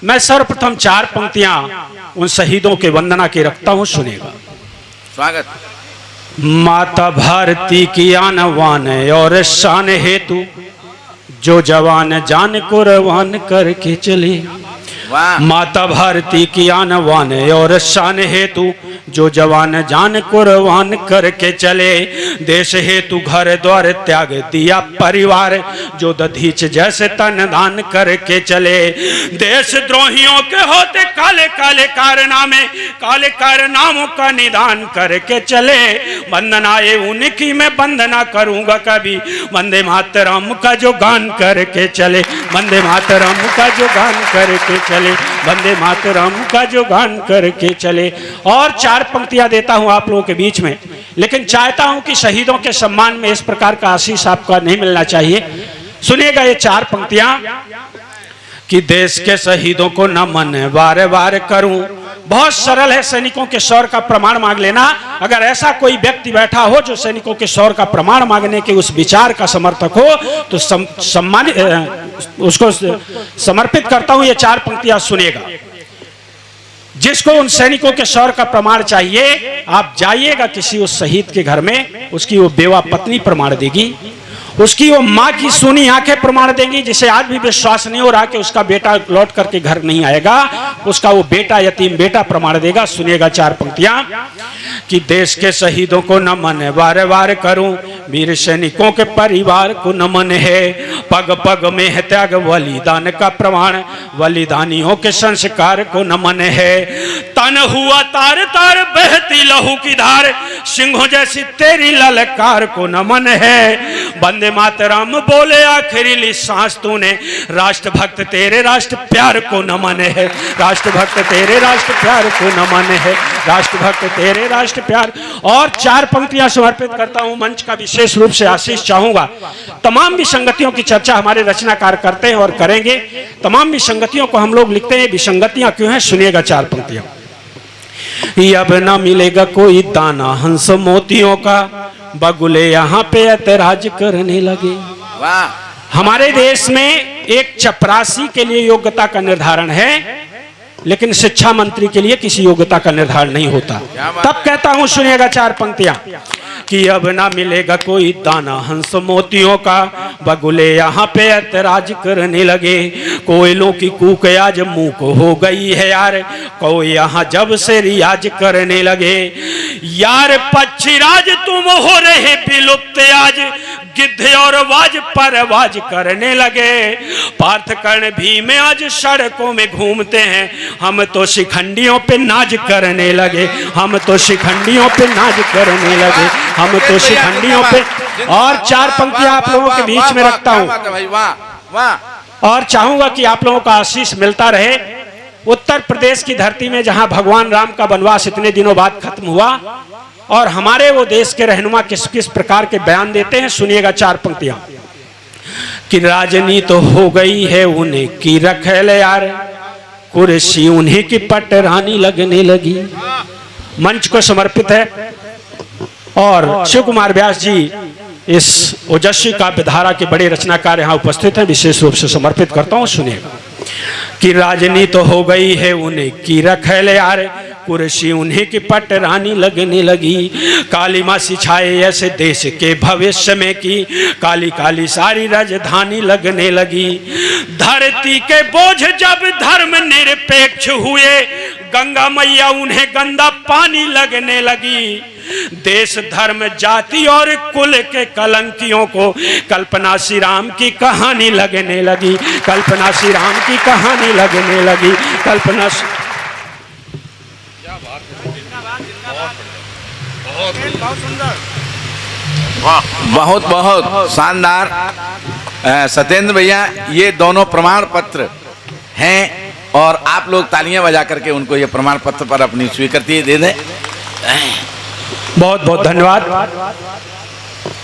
मैं सर्वप्रथम 4 पंक्तियां उन शहीदों के वंदना की रखता हूं, सुनेगा। स्वागत। माता भारती की आनवान और शान हेतु जो जवान जान कुर्बान करके चले। माता भारती की आनवान और शान हेतु जो जवान जान कुर्बान करके चले। देश हेतु घर द्वार त्याग दिया परिवार जो दधीच जैसे तन दान करके चले। देश द्रोहियों के होते काले काले कारनामे, काले कारनामों का निदान करके चले। वंदनाएं उनकी मैं वंदना करूंगा कभी, वंदे मातरम का जो गान करके चले। वंदे मातरम का जो गान करके चले, वंदे मातरम का जो गान करके चले। और 4 पंक्तियां देता हूं आप लोगों के बीच में, लेकिन चाहता हूं कि शहीदों के सम्मान में इस प्रकार का आशीष आपको नहीं मिलना चाहिए। सुनिएगा ये 4 पंक्तियां कि देश के शहीदों को नमन बार बार करूं। बहुत सरल है सैनिकों के शौर्य का प्रमाण मांग लेना। अगर ऐसा कोई व्यक्ति बैठा हो जो सैनिकों के शौर्य का प्रमाण मांगने के उस विचार का समर्थक हो तो उसको समर्पित करता हूं। ये 4 पंक्तियां सुनेगा। जिसको उन सैनिकों के शौर्य का प्रमाण चाहिए, आप जाइएगा किसी उस शहीद के घर में, उसकी वो बेवा पत्नी प्रमाण देगी, उसकी वो माँ की सूनी आंखें प्रमाण देंगी, जिसे आज भी विश्वास नहीं हो रहा कि उसका बेटा लौट करके घर नहीं आएगा। उसका वो बेटा, यतीम बेटा प्रमाण देगा। सुनिएगा 4 पंक्तियां कि देश के शहीदों को नमन बार बार करूं, वीर सैनिकों के परिवार को नमन है। पग पग में है त्याग बलिदान का प्रमाण, बलिदानियों के संस्कार को नमन है। तन हुआ तार तार बहती लहू की धार, सिंहों जैसी तेरी ललकार को नमन है। वंदे मातरम बोले आखिरी सांस तूने, राष्ट्रभक्त तेरे राष्ट्र प्यार को नमन है। राष्ट्रभक्त तेरे राष्ट्र प्यार को नमन है। राष्ट्रभक्त तेरे राष्ट्र प्यार। और 4 पंक्तियां समर्पित करता हूं। मंच का विशेष रूप से आशीष चाहूंगा। तमाम विसंगतियों की चर्चा हमारे रचनाकार करते हैं और करेंगे। तमाम विसंगतियों को हम लोग लिखते हैं, विसंगतियां क्यों हैं, सुनिएगा 4 पंक्तियां। अब ना मिलेगा कोई दाना हंस मोतियों का, बगुले यहाँ पे ऐतराज करने लगे। हमारे देश में एक चपरासी के लिए योग्यता का निर्धारण है, लेकिन शिक्षा मंत्री के लिए किसी योग्यता का निर्धारण नहीं होता। तब कहता हूं, सुनिएगा 4 पंक्तियां कि अब ना मिलेगा कोई दाना हंस मोतियों का, बगुले यहाँ पे ऐतराज करने लगे। कोयलों की कूक आज मुंह को हो गई है यार, कोई यहाँ जब से रियाज करने लगे। यार पक्षीराज तुम हो रहे विलुप्त आज, गिद्ध और वाज परवाज करने लगे। पार्थ कर्ण भीम आज सड़कों में घूमते हैं, हम तो शिखंडियों पे नाज करने लगे। हम तो शिखंडियों पे नाज करने लगे। हम तो शिखंडियों पे। और 4 पंक्तियां आप लोगों के बीच में रखता हूं और चाहूंगा कि आप लोगों का आशीष मिलता रहे। उत्तर प्रदेश की धरती में जहां भगवान राम का वनवास इतने दिनों बाद खत्म हुआ और हमारे वो देश के रहनुमा किस किस प्रकार के बयान देते हैं, सुनिएगा 4 पंक्तियां कि राजनीति तो हो गई है उन्हें की रखेल यार, कुर्सी उन्हीं की पटरानी लगने लगी। मंच को समर्पित है और शिव कुमार व्यास जी इस ओजस्वी काव्यधारा के बड़े रचनाकार यहाँ उपस्थित हैं, विशेष रूप से समर्पित करता हूँ। सुनिएगा कि राजनीति तो हो गई है उन्हें की रखेल यार, कुर्सी उन्हीं की पटरानी लगने लगी। काली माँ सिछाए ऐसे देश के भविष्य में की, काली काली सारी राजधानी लगने लगी। धरती के बोझ जब धर्म निरपेक्ष हुए, गंगा मैया उन्हें गंदा पानी लगने लगी। देश धर्म जाति और कुल के कलंकियों को कल्पना श्री राम की कहानी लगने लगी। कल्पना श्री राम की कहानी लगने लगी। कल्पना बहुत बहुत शानदार। सत्येंद्र भैया, ये दोनों प्रमाण पत्र हैं और आप लोग तालियां बजा करके उनको ये प्रमाण पत्र पर अपनी स्वीकृति दे दें। बहुत बहुत धन्यवाद।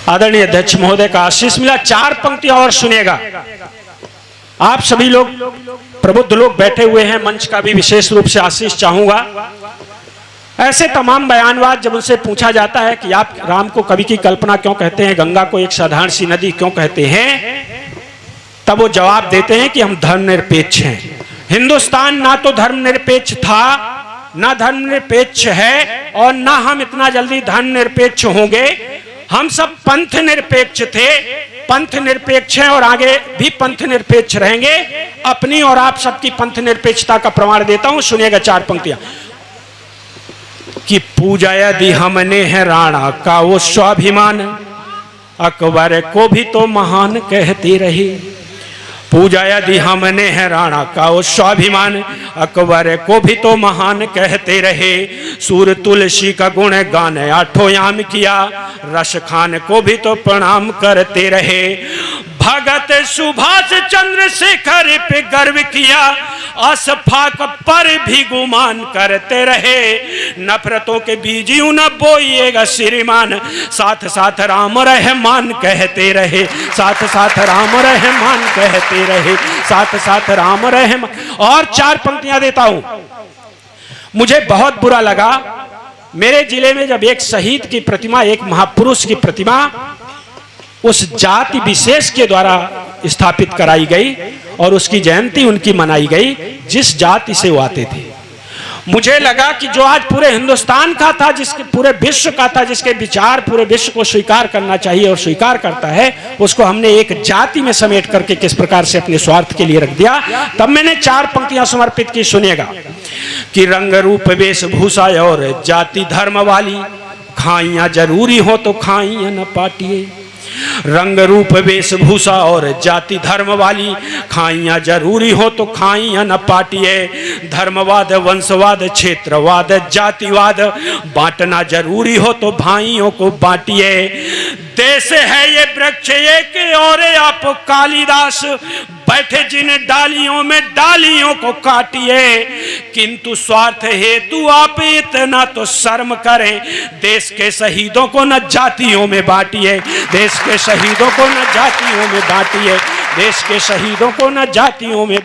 आदरणीय अध्यक्ष महोदय का आशीष मिला। 4 पंक्तियां और सुनिएगा। आप सभी लोग प्रबुद्ध लोग बैठे हुए हैं, मंच का भी विशेष रूप से आशीष चाहूंगा। ऐसे तमाम बयानबाज जब उनसे पूछा जाता है कि आप राम को कवि की कल्पना क्यों कहते हैं, गंगा को एक साधारण सी नदी क्यों कहते हैं, तब वो जवाब देते हैं कि हम धर्मनिरपेक्ष हैं। हिंदुस्तान ना तो धर्मनिरपेक्ष था, ना धर्मनिरपेक्ष है, और ना हम इतना जल्दी धर्मनिरपेक्ष होंगे। हम सब पंथ निरपेक्ष थे, पंथ निरपेक्ष हैं और आगे भी पंथ निरपेक्ष रहेंगे। अपनी और आप सबकी पंथ निरपेक्षता का प्रमाण देता हूं, सुनिएगा 4 पंक्तियां। कि पूजा यदि हमने है राणा का वो स्वाभिमान, अकबर को भी तो महान कहती रही। पूजा यदि हमने है राणा का वो स्वाभिमान, अकबर को भी तो महान कहते रहे। सूर तुलसी का गुण गान 8 याम किया, रस खान को भी तो प्रणाम करते रहे। भगत सुभाष चंद्रशेखर पे गर्व किया, अशफाक पर भी गुमान करते रहे। नफरतों के बीज यूं न बोइएगा श्रीमान, साथ साथ राम रहमान कहते रहे। साथ साथ राम रहमान कहते रहे, साथ साथ राम रहमान। और 4 पंक्तियां देता हूं। मुझे बहुत बुरा लगा, मेरे जिले में जब एक शहीद की प्रतिमा, एक महापुरुष की प्रतिमा उस जाति विशेष के द्वारा स्थापित कराई गई और उसकी जयंती उनकी मनाई गई जिस जाति से वो आते थे। मुझे लगा कि जो आज पूरे हिंदुस्तान का था, जिसके पूरे विश्व का था, जिसके विचार पूरे विश्व को स्वीकार करना चाहिए और स्वीकार करता है, उसको हमने एक जाति में समेट करके किस प्रकार से अपने स्वार्थ के लिए रख दिया। तब मैंने 4 पंक्तियां समर्पित की, सुनिएगा। कि रंग रूप वेशभूषा और जाति धर्म वाली, खाइयां जरूरी हो तो खाइयां न पाटिए। रंग रूप वेशभूषा और जाति धर्म वाली, खाइयां जरूरी हो तो खाइयां न पाटिए। धर्मवाद वंशवाद क्षेत्रवाद जातिवाद, बांटना जरूरी हो तो भाइयों को बांटिए। देश है ये वृक्ष एक और आप कालिदास, बैठे जिन डालियों में डालियों को काटिए। किंतु स्वार्थ हेतु आप इतना तो शर्म करें, देश के शहीदों को न जातियों में बांटिए। देश के शहीदों को न जातियों में बांटिए, देश के शहीदों को न जातियों में